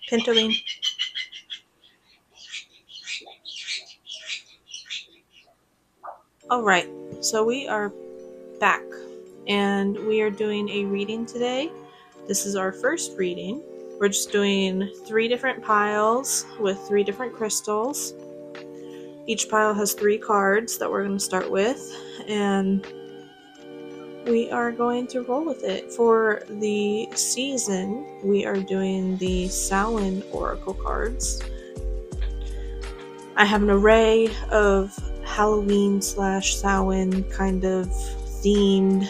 Pinto bean. Alright, so we are back and we are doing a reading today. This is our first reading. We're just doing 3 different piles with 3 different crystals. Each pile has 3 cards that we're going to start with, and we are going to roll with it. For the season, we are doing the Samhain Oracle cards. I have an array of Halloween / Samhain kind of themed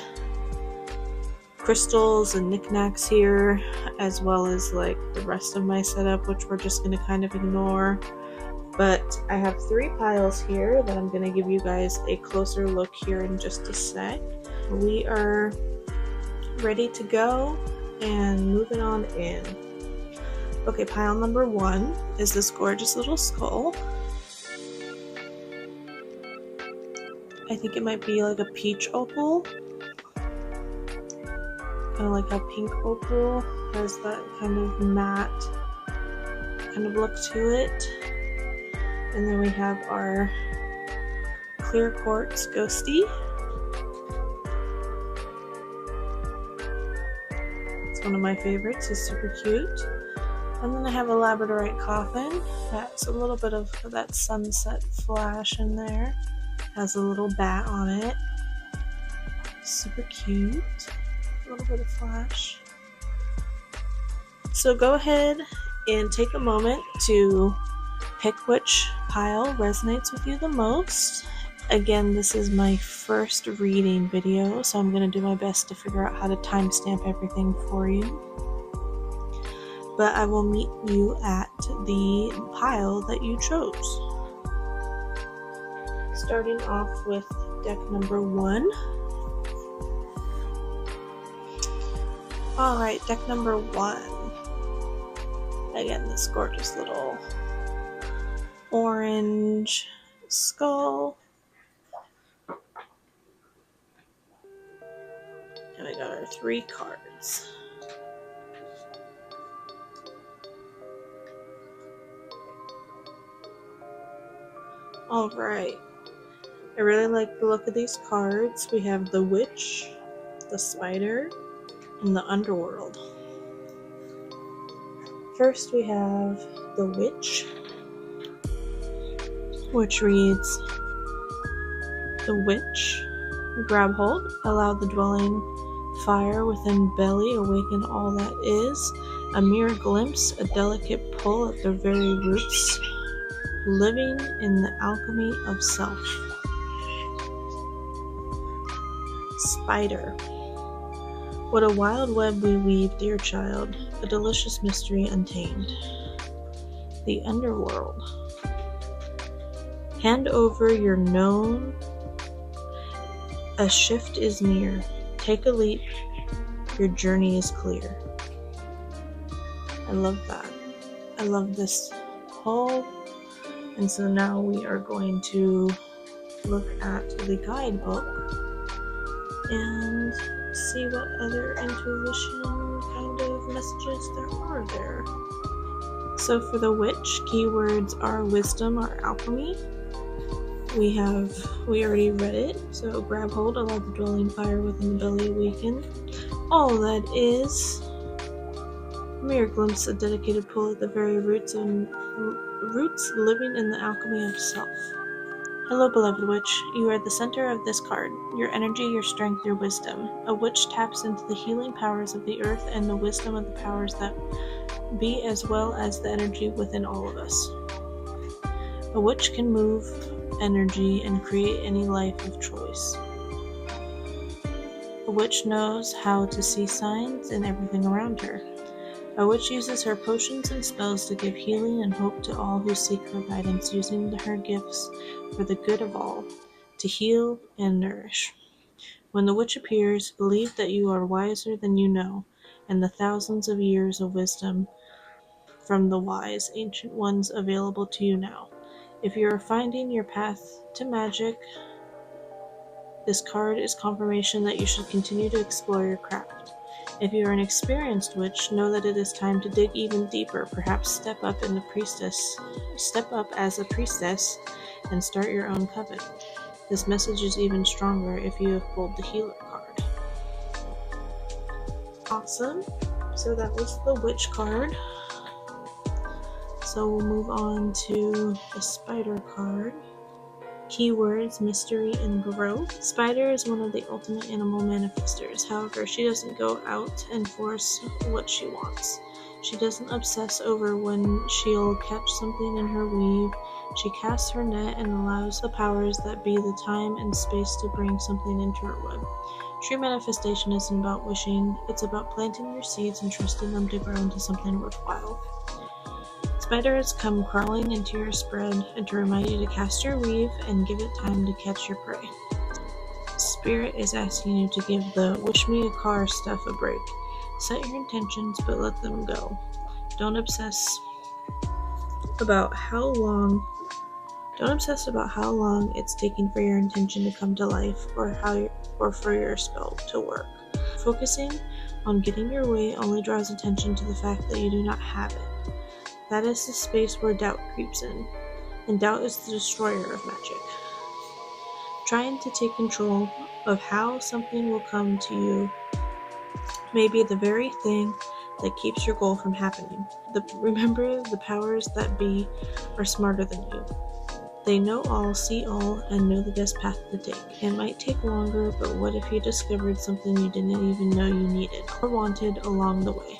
crystals and knickknacks here, as well as like the rest of my setup, which we're just going to kind of ignore. But I have 3 piles here that I'm going to give you guys a closer look here in just a sec. We are ready to go and moving on in. Okay, pile number 1 is this gorgeous little skull. I think it might be like a peach opal. Kind of like how pink opal has that kind of matte kind of look to it. And then we have our clear quartz ghosty. It's one of my favorites. It's super cute. And then I have a labradorite coffin. That's a little bit of that sunset flash in there. Has a little bat on it. Super cute. A little bit of flash. So go ahead and take a moment to pick which pile resonates with you the most. Again, this is my first reading video, so I'm going to do my best to figure out how to timestamp everything for you. But I will meet you at the pile that you chose. Starting off with deck number 1. Alright, deck number 1. Again, this gorgeous little orange skull. And we got our 3 cards. Alright. I really like the look of these cards. We have the witch, the spider, and the underworld. First we have the witch, which reads, the witch, grab hold, allow the dwelling fire within belly, awaken all that is, a mere glimpse, a delicate pull at their very roots, living in the alchemy of self. Spider. What a wild web we weave, dear child, a delicious mystery untamed. The underworld. Hand over your known, a shift is near. Take a leap, your journey is clear. I love that. I love this pull. And so now we are going to look at the guidebook and see what other intuition kind of messages there are there. So for the witch, keywords are wisdom or alchemy. We already read it. So grab hold, allow the dwelling fire within the belly awaken. All that is mere glimpse, a dedicated pull at the very roots, living in the alchemy of self. Hello, beloved witch. You are the center of this card. Your energy, your strength, your wisdom. A witch taps into the healing powers of the earth and the wisdom of the powers that be, as well as the energy within all of us. A witch can move energy and create any life of choice. A witch knows how to see signs in everything around her. A witch uses her potions and spells to give healing and hope to all who seek her guidance, using her gifts for the good of all, to heal and nourish. When the witch appears, believe that you are wiser than you know, and the thousands of years of wisdom from the wise ancient ones available to you now. If you are finding your path to magic, this card is confirmation that you should continue to explore your craft. If you are an experienced witch, know that it is time to dig even deeper. Perhaps step up as a priestess and start your own coven. This message is even stronger if you have pulled the healer card. Awesome. So that was the witch card. So we'll move on to the spider card. Keywords, mystery, and growth. Spider is one of the ultimate animal manifestors. However, she doesn't go out and force what she wants. She doesn't obsess over when she'll catch something in her weave. She casts her net and allows the powers that be the time and space to bring something into her web. True manifestation isn't about wishing, it's about planting your seeds and trusting them to grow into something worthwhile. Spiders come crawling into your spread and to remind you to cast your weave and give it time to catch your prey. Spirit is asking you to give the wish me a car stuff a break. Set your intentions, but let them go. Don't obsess about how long it's taking for your intention to come to life or for your spell to work. Focusing on getting your way only draws attention to the fact that you do not have it. That is the space where doubt creeps in, and doubt is the destroyer of magic. Trying to take control of how something will come to you may be the very thing that keeps your goal from happening. Remember, the powers that be are smarter than you. They know all, see all, and know the best path to take. It might take longer, but what if you discovered something you didn't even know you needed or wanted along the way?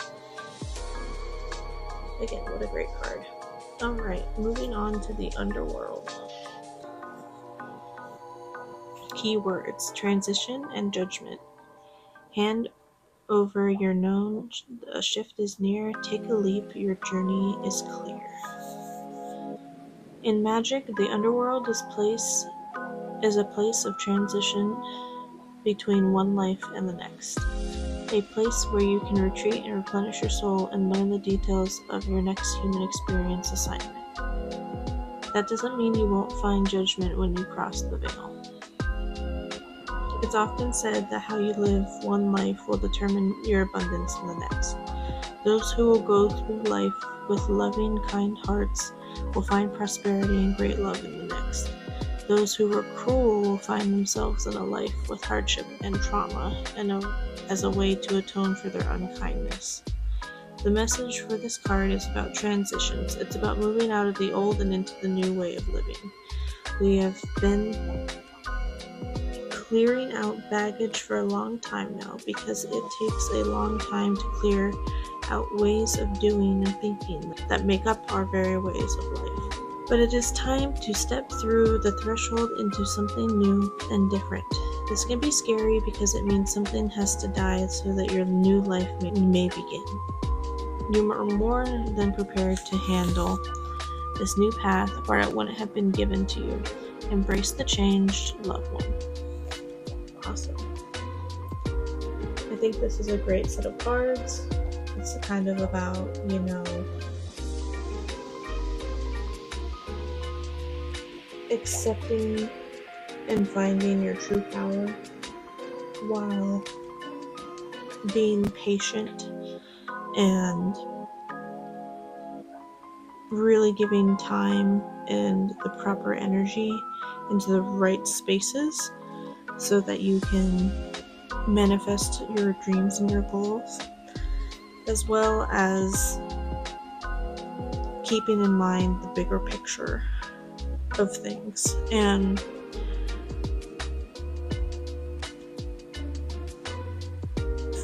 Again, what a great card. Alright, moving on to the underworld. Keywords, transition and judgment. Hand over your known, a shift is near, take a leap, your journey is clear. In magic, the underworld is a place of transition between one life and the next. A place where you can retreat and replenish your soul and learn the details of your next human experience assignment. That doesn't mean you won't find judgment when you cross the veil. It's often said that how you live one life will determine your abundance in the next. Those who will go through life with loving, kind hearts will find prosperity and great love in the next. Those who were cruel will find themselves in a life with hardship and trauma as a way to atone for their unkindness. The message for this card is about transitions. It's about moving out of the old and into the new way of living. We have been clearing out baggage for a long time now because it takes a long time to clear out ways of doing and thinking that make up our very ways of life. But it is time to step through the threshold into something new and different. This can be scary because it means something has to die so that your new life may begin. You are more than prepared to handle this new path, or it wouldn't have been given to you. Embrace the changed loved one. Awesome. I think this is a great set of cards. It's kind of about, accepting and finding your true power while being patient and really giving time and the proper energy into the right spaces so that you can manifest your dreams and your goals, as well as keeping in mind the bigger picture of things and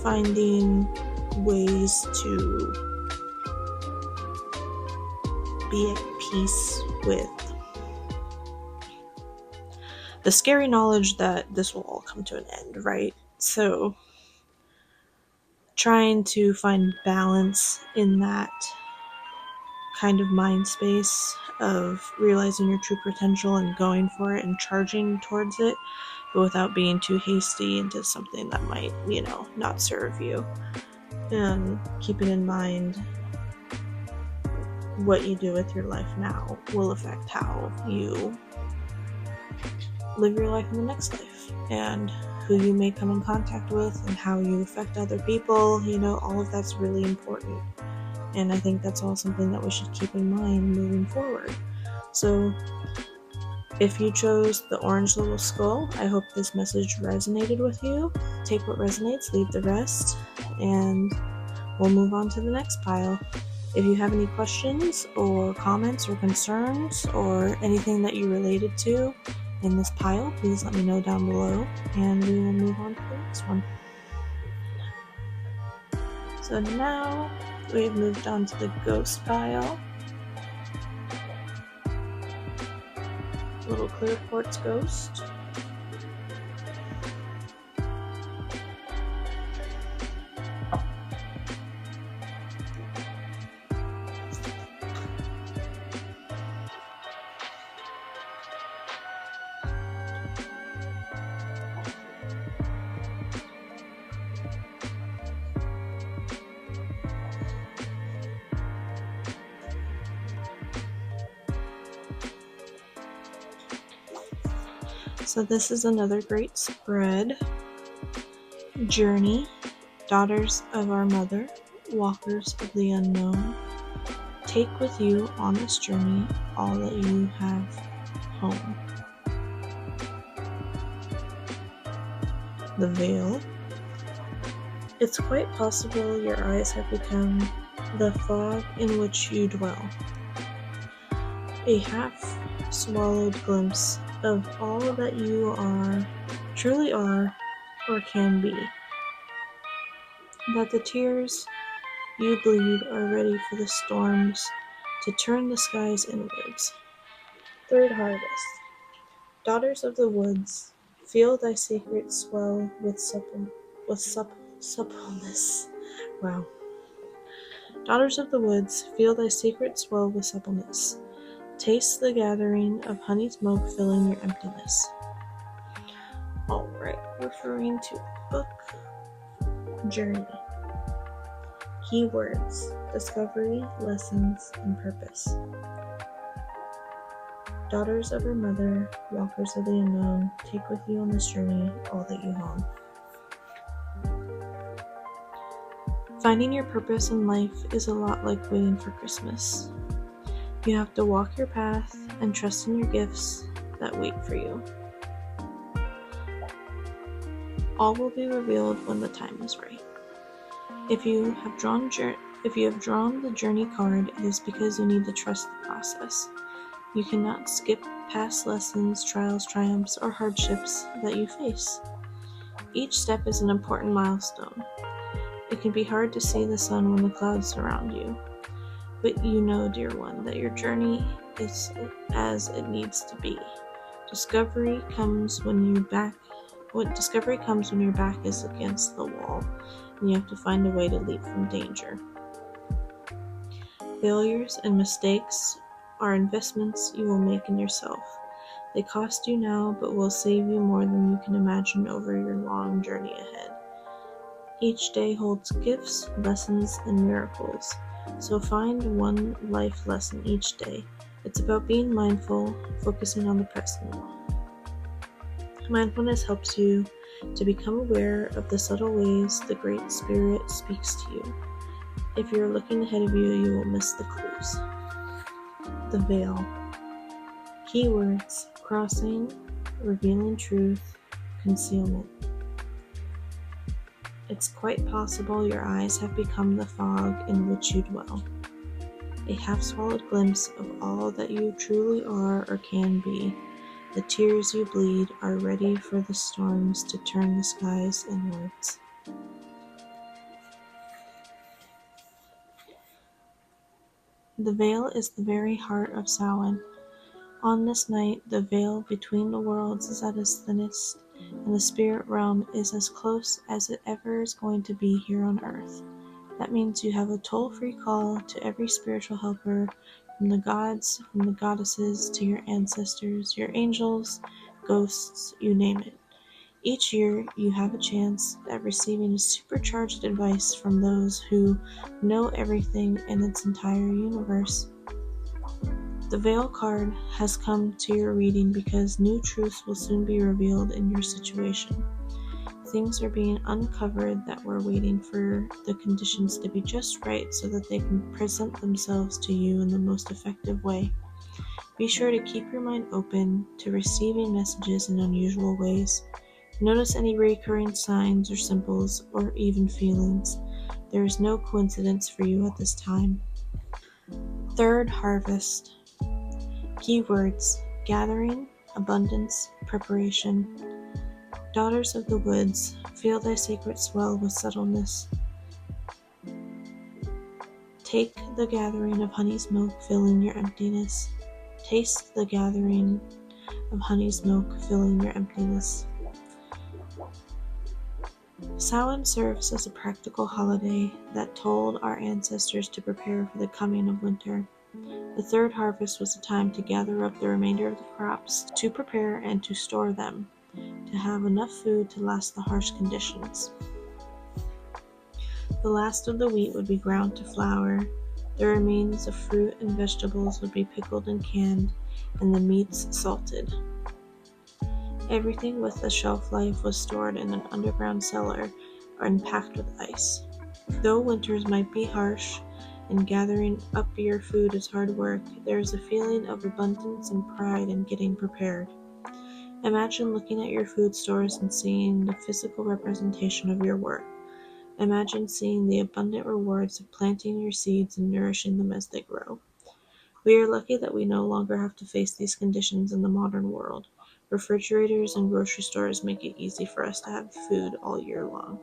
finding ways to be at peace with the scary knowledge that this will all come to an end, right? So trying to find balance in that kind of mind space of realizing your true potential and going for it and charging towards it, but without being too hasty into something that might, not serve you. And keeping in mind what you do with your life now will affect how you live your life in the next life and who you may come in contact with and how you affect other people. All of that's really important. And I think that's all something that we should keep in mind moving forward. So if you chose the orange little skull, I hope this message resonated with you. Take what resonates, leave the rest, and we'll move on to the next pile. If you have any questions or comments or concerns or anything that you related to in this pile, please let me know down below, and we will move on to the next one. So now we have moved on to the ghost pile. Little clear quartz ghost. So this is another great spread. Journey, daughters of our mother, walkers of the unknown. Take with you on this journey all that you have home. The veil. It's quite possible your eyes have become the fog in which you dwell. A half-swallowed glimpse of all that you are, truly are, or can be. That the tears you bleed are ready for the storms to turn the skies inwards. Third harvest. Daughters of the woods, feel thy secret swell with suppleness. Wow. Daughters of the woods, feel thy secret swell with suppleness. Taste the gathering of honey smoke filling your emptiness. Alright, referring to book. Journey. Keywords: discovery, lessons, and purpose. Daughters of her mother, walkers of the unknown, take with you on this journey all that you own. Finding your purpose in life is a lot like waiting for Christmas. You have to walk your path and trust in your gifts that wait for you. All will be revealed when the time is right. If you have drawn the journey card, it is because you need to trust the process. You cannot skip past lessons, trials, triumphs, or hardships that you face. Each step is an important milestone. It can be hard to see the sun when the clouds surround you, but you know, dear one, that your journey is as it needs to be. Discovery comes when your back is against the wall, and you have to find a way to leap from danger. Failures and mistakes are investments you will make in yourself. They cost you now, but will save you more than you can imagine over your long journey ahead. Each day holds gifts, lessons, and miracles, so find one life lesson each day. It's about being mindful, focusing on the present. Mindfulness helps you to become aware of the subtle ways the Great Spirit speaks to you. If you're looking ahead of you, you will miss the clues. The veil. Keywords: crossing, revealing truth, concealment. It's quite possible your eyes have become the fog in which you dwell. A half-swallowed glimpse of all that you truly are or can be. The tears you bleed are ready for the storms to turn the skies inwards. The veil is the very heart of Samhain. On this night, the veil between the worlds is at its thinnest, and the spirit realm is as close as it ever is going to be here on Earth. That means you have a toll-free call to every spiritual helper, from the gods, from the goddesses, to your ancestors, your angels, ghosts, you name it. Each year, you have a chance at receiving supercharged advice from those who know everything in its entire universe. The Veil card has come to your reading because new truths will soon be revealed in your situation. things are being uncovered that we're waiting for the conditions to be just right so that they can present themselves to you in the most effective way. Be sure to keep your mind open to receiving messages in unusual ways. Notice any recurring signs or symbols or even feelings. There is no coincidence for you at this time. Third harvest. Keywords: gathering, abundance, preparation. Daughters of the woods, feel thy sacred swell with subtleness. Take the gathering of honey's milk, filling your emptiness. Taste the gathering of honey's milk, filling your emptiness. Samhain serves as a practical holiday that told our ancestors to prepare for the coming of winter. The third harvest was a time to gather up the remainder of the crops, to prepare and to store them, to have enough food to last the harsh conditions. The last of the wheat would be ground to flour, the remains of fruit and vegetables would be pickled and canned, and the meats salted. Everything with a shelf life was stored in an underground cellar and packed with ice. Though winters might be harsh, and gathering up your food is hard work, there is a feeling of abundance and pride in getting prepared. Imagine looking at your food stores and seeing the physical representation of your work. Imagine seeing the abundant rewards of planting your seeds and nourishing them as they grow. We are lucky that we no longer have to face these conditions in the modern world. Refrigerators and grocery stores make it easy for us to have food all year long.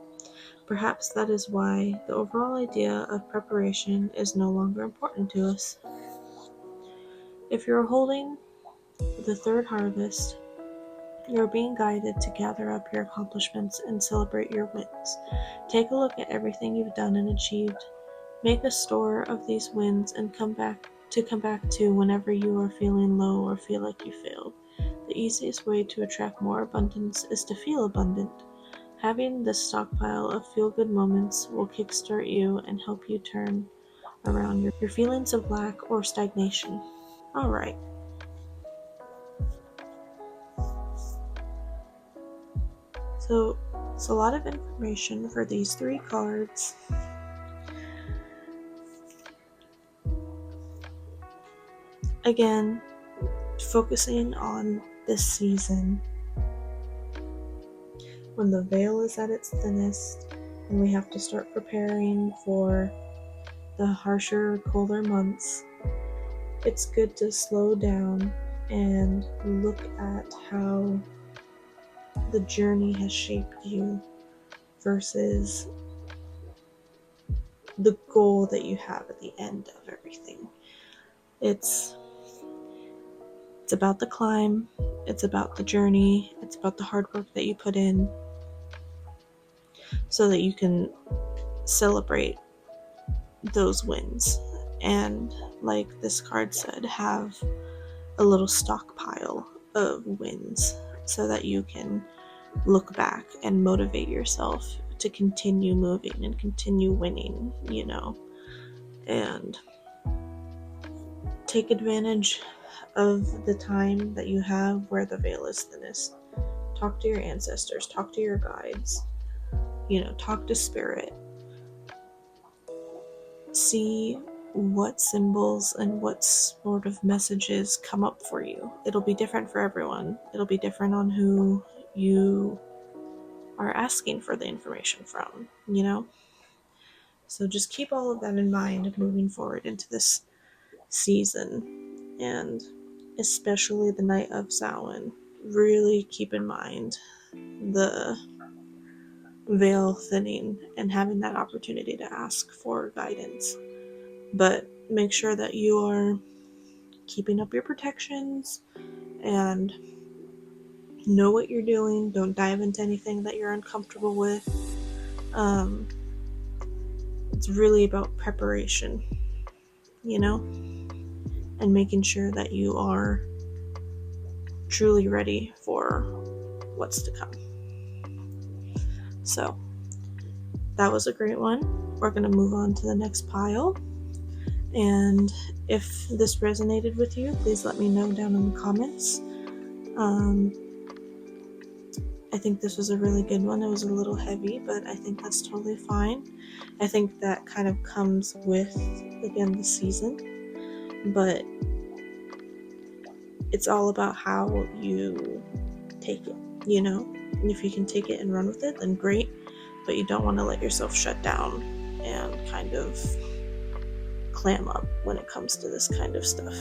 Perhaps that is why the overall idea of preparation is no longer important to us. If you're holding the third harvest, you're being guided to gather up your accomplishments and celebrate your wins. Take a look at everything you've done and achieved. Make a store of these wins and come back to whenever you are feeling low or feel like you failed. The easiest way to attract more abundance is to feel abundant. Having this stockpile of feel-good moments will kickstart you and help you turn around your feelings of lack or stagnation. Alright. So it's a lot of information for these 3 cards. Again, focusing on this season when the veil is at its thinnest and we have to start preparing for the harsher, colder months. It's good to slow down and look at how the journey has shaped you versus the goal that you have at the end of everything. It's about the climb, it's about the journey, it's about the hard work that you put in so that you can celebrate those wins. And like this card said, have a little stockpile of wins so that you can look back and motivate yourself to continue moving and continue winning, and take advantage of the time that you have where the veil is thinnest. Talk to your ancestors, talk to your guides, talk to spirit. See what symbols and what sort of messages come up for you. It'll be different for everyone. It'll be different on who you are asking for the information from, So just keep all of that in mind moving forward into this season, and especially the night of Samhain. Really keep in mind the veil thinning and having that opportunity to ask for guidance. But make sure that you are keeping up your protections and know what you're doing. Don't dive into anything that you're uncomfortable with. It's really about preparation, and making sure that you are truly ready for what's to come. So that was a great one. We're going to move on to the next pile. And if this resonated with you, please let me know down in the comments. I think this was a really good one. It was a little heavy, but I think that's totally fine. I think that kind of comes with, again, the season, but it's all about how you take it, you know? And if you can take it and run with it, then great, but you don't want to let yourself shut down and kind of clam up when it comes to this kind of stuff.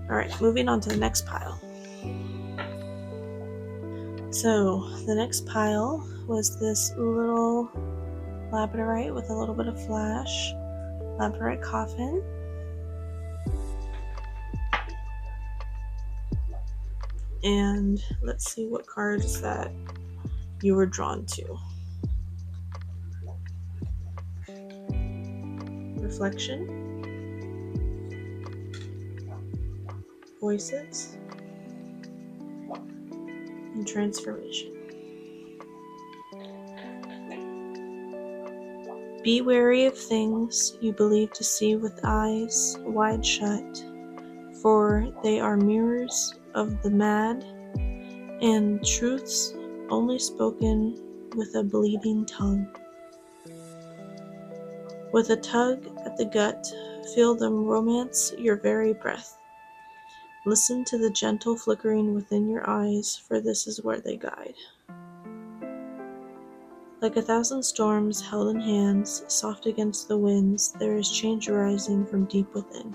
Alright, moving on to the next pile. So, the next pile was this little labradorite with a little bit of flash, labradorite Coffin. And let's see what cards that you were drawn to. Reflection, voices, and transformation. Be wary of things you believe to see with eyes wide shut, for they are mirrors of the mad, and truths only spoken with a bleeding tongue. With a tug at the gut, feel them romance your very breath. Listen to the gentle flickering within your eyes, for this is where they guide. Like 1,000 storms held in hands, soft against the winds, there is change arising from deep within.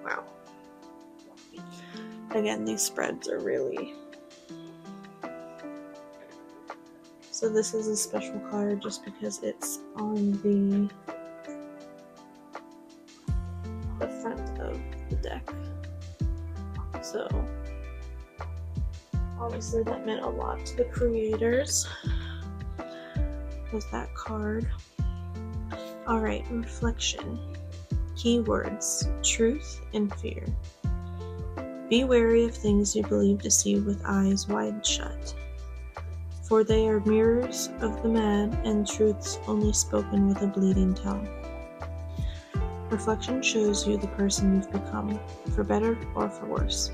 Wow. Again, these spreads are really... So this is a special card just because it's on the front of the deck. So obviously that meant a lot to the creators, was that card. Alright, reflection. Keywords, truth and fear. Be wary of things you believe to see with eyes wide shut, for they are mirrors of the mad, and truths only spoken with a bleeding tongue. Reflection shows you the person you've become, for better or for worse.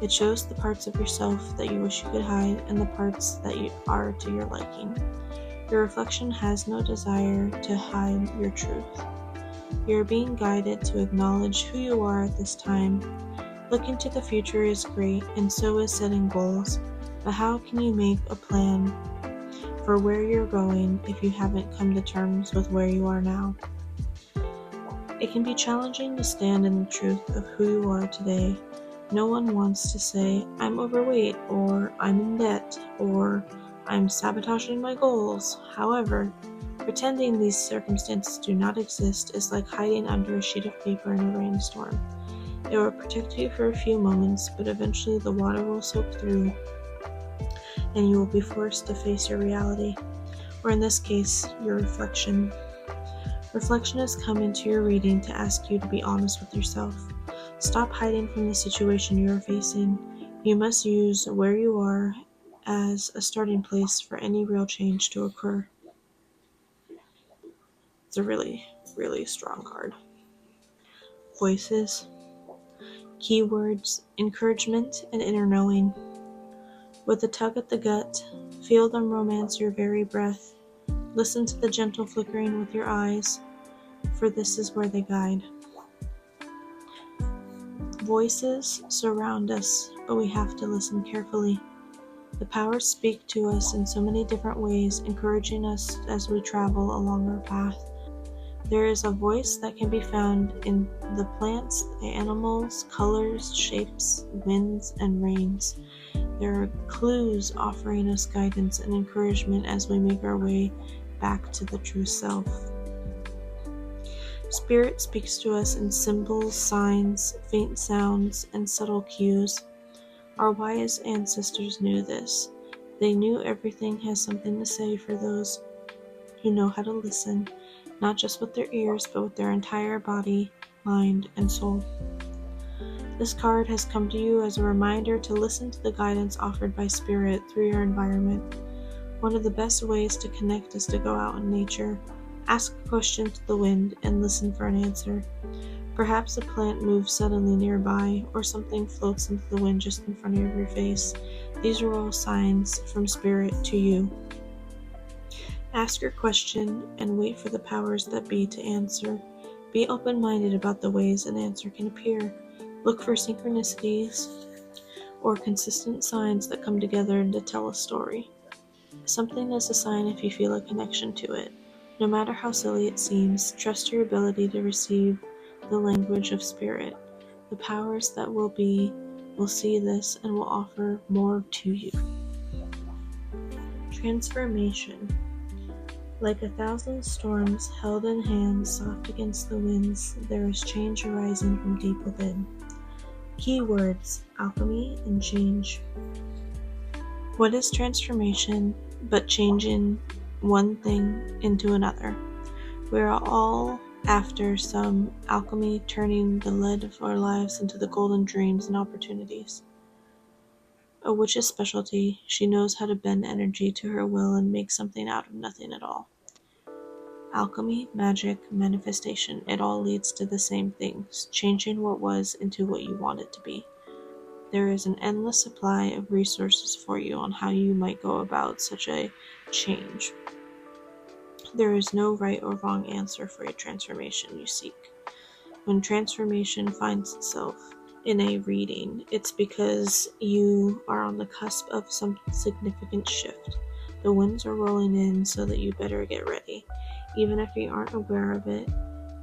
It shows the parts of yourself that you wish you could hide and the parts that you are to your liking. Your reflection has no desire to hide your truth. You are being guided to acknowledge who you are at this time. Looking to the future is great, and so is setting goals, but how can you make a plan for where you're going if you haven't come to terms with where you are now? It can be challenging to stand in the truth of who you are today. No one wants to say, I'm overweight, or I'm in debt, or I'm sabotaging my goals. However, pretending these circumstances do not exist is like hiding under a sheet of paper in a rainstorm. It will protect you for a few moments, but eventually the water will soak through, and you will be forced to face your reality, or in this case, your reflection. Reflection has come into your reading to ask you to be honest with yourself. Stop hiding from the situation you are facing. You must use where you are as a starting place for any real change to occur. It's a really, really strong card. Voices, keywords, encouragement, and inner knowing. With a tug at the gut, feel them romance your very breath. Listen to the gentle flickering with your eyes, for this is where they guide. Voices surround us, but we have to listen carefully. The powers speak to us in so many different ways, encouraging us as we travel along our path. There is a voice that can be found in the plants, the animals, colors, shapes, winds, and rains. There are clues offering us guidance and encouragement as we make our way back to the true self. Spirit speaks to us in symbols, signs, faint sounds, and subtle cues. Our wise ancestors knew this. They knew everything has something to say for those who know how to listen, not just with their ears, but with their entire body, mind, and soul. This card has come to you as a reminder to listen to the guidance offered by Spirit through your environment. One of the best ways to connect is to go out in nature. Ask a question to the wind and listen for an answer. Perhaps a plant moves suddenly nearby, or something floats into the wind just in front of your face. These are all signs from Spirit to you. Ask your question and wait for the powers that be to answer. Be open-minded about the ways an answer can appear. Look for synchronicities or consistent signs that come together to tell a story. Something is a sign if you feel a connection to it. No matter how silly it seems, trust your ability to receive the language of Spirit. The powers that will be will see this and will offer more to you. Transformation. Like 1,000 storms held in hands soft against the winds, there is change arising from deep within. Keywords: alchemy and change. What is transformation but changing one thing into another? We are all after some alchemy, turning the lead of our lives into the golden dreams and opportunities. A witch's specialty, she knows how to bend energy to her will and make something out of nothing at all. Alchemy, magic, manifestation, it all leads to the same things, changing what was into what you want it to be. There is an endless supply of resources for you on how you might go about such a change. There is no right or wrong answer for a transformation you seek. When transformation finds itself in a reading, it's because you are on the cusp of some significant shift. The winds are rolling in so that you better get ready. Even if you aren't aware of it,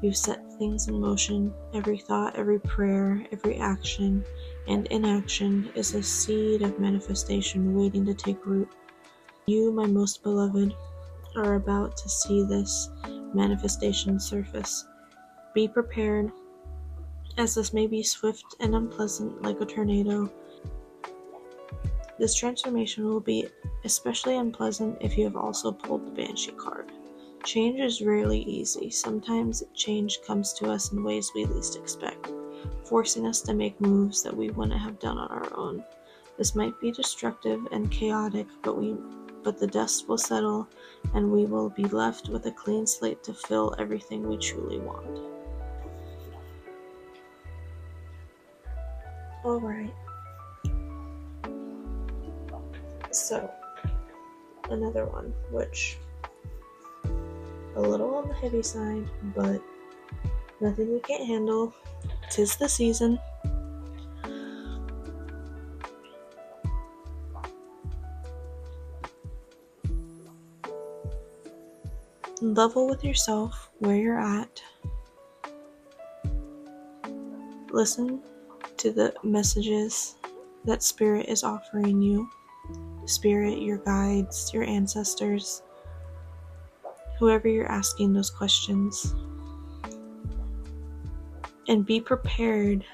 you've set things in motion. Every thought, every prayer, every action and inaction is a seed of manifestation waiting to take root. You, my most beloved, are about to see this manifestation surface. Be prepared, as this may be swift and unpleasant like a tornado. This transformation will be especially unpleasant if you have also pulled the Banshee card. Change is rarely easy. Sometimes change comes to us in ways we least expect, forcing us to make moves that we wouldn't have done on our own. This might be destructive and chaotic, but the dust will settle and we will be left with a clean slate to fill everything we truly want. Alright. So, another one, which a little on the heavy side, but nothing we can't handle. 'Tis the season. Level with yourself where you're at. Listen to the messages that Spirit is offering you. Spirit, your guides, your ancestors, whoever you're asking those questions. And be prepared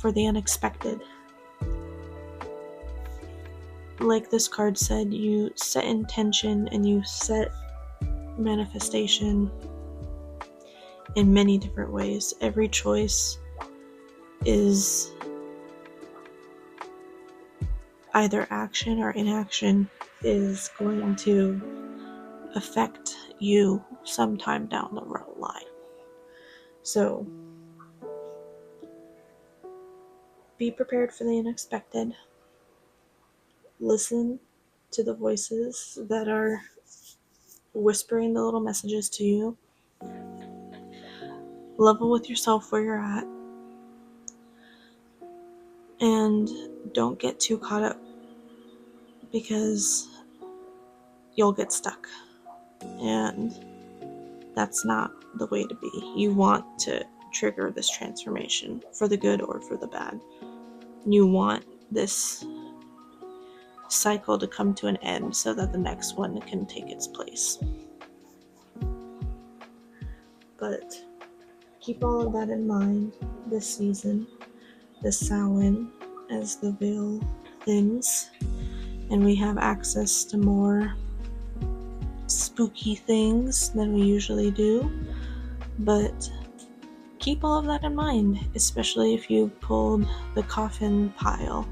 for the unexpected. Like this card said, you set intention and you set manifestation in many different ways. Every choice is either action or inaction is going to affect you sometime down the line. So be prepared for the unexpected. Listen to the voices that are whispering the little messages to you. Level with yourself where you're at. And don't get too caught up, because you'll get stuck. And that's not the way to be. You want to trigger this transformation for the good or for the bad. You want this cycle to come to an end so that the next one can take its place. But keep all of that in mind this season, this Samhain, as the veil thins and we have access to more spooky things than we usually do. But keep all of that in mind, especially if you pulled the Coffin pile.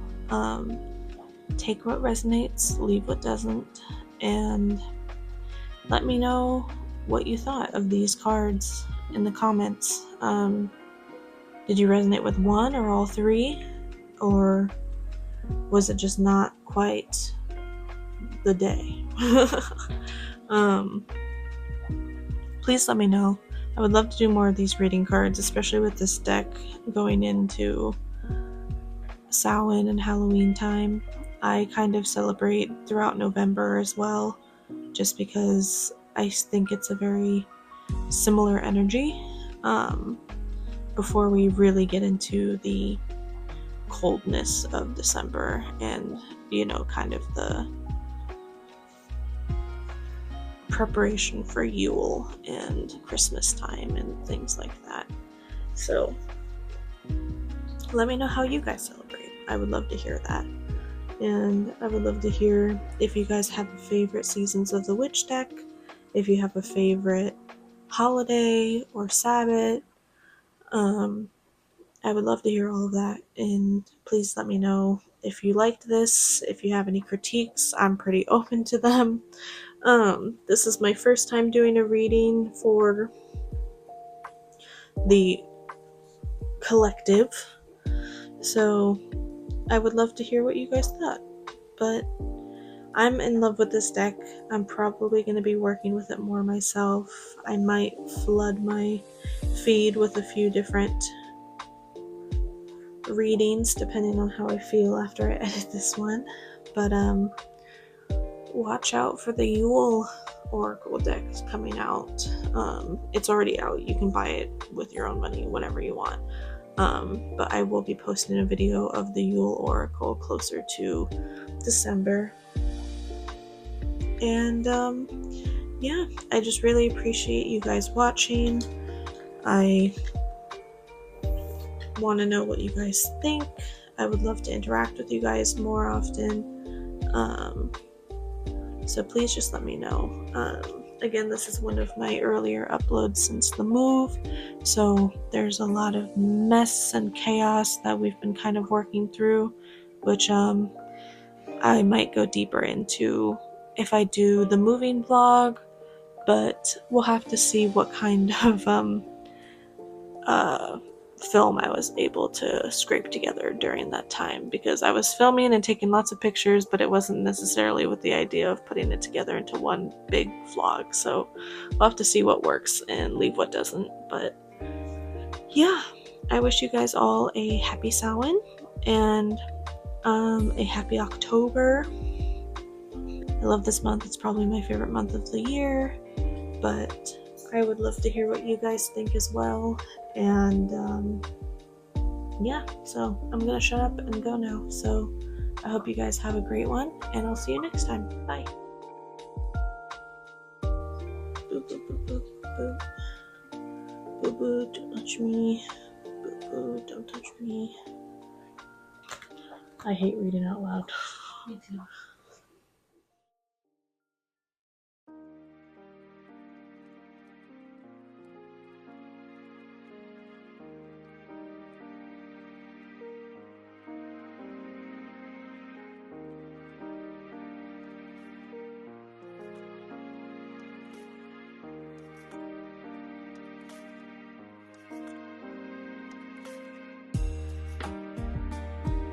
Take what resonates, leave what doesn't, and let me know what you thought of these cards in the comments. Did you resonate with one or all three? Or was it just not quite the day? Please let me know. I would love to do more of these reading cards, especially with this deck going into Samhain and Halloween time. I kind of celebrate throughout November as well, just because I think it's a very similar energy before we really get into the coldness of December and, kind of the preparation for Yule and Christmas time and things like that. So let me know how you guys celebrate. I would love to hear that. And I would love to hear if you guys have favorite seasons of the Witch deck, if you have a favorite holiday or Sabbath. I would love to hear all of that, and please let me know if you liked this. If you have any critiques, I'm pretty open to them. This is my first time doing a reading for the collective, so I would love to hear what you guys thought. But I'm in love with this deck. I'm probably going to be working with it more myself. I might flood my feed with a few different readings depending on how I feel after I edit this one. But watch out for the Yule Oracle deck coming out. It's already out. You can buy it with your own money whenever you want. But I will be posting a video of the Yule Oracle closer to December. And yeah, I just really appreciate you guys watching. I want to know what you guys think. I would love to interact with you guys more often. So please just let me know. Again, this is one of my earlier uploads since the move, so there's a lot of mess and chaos that we've been kind of working through, which I might go deeper into if I do the moving vlog, but we'll have to see what kind of film I was able to scrape together during that time, because I was filming and taking lots of pictures, but it wasn't necessarily with the idea of putting it together into one big vlog. So we'll have to see what works and leave what doesn't. But yeah, I wish you guys all a happy Samhain and a happy October. I love this month. It's probably my favorite month of the year, but I would love to hear what you guys think as well. And yeah, so I'm gonna shut up and go now. So I hope you guys have a great one, and I'll see you next time. Bye. Boo, boo, boo, boo, boo. Boo, boo, don't touch me. Boo, boo, don't touch me. I hate reading out loud. Me too.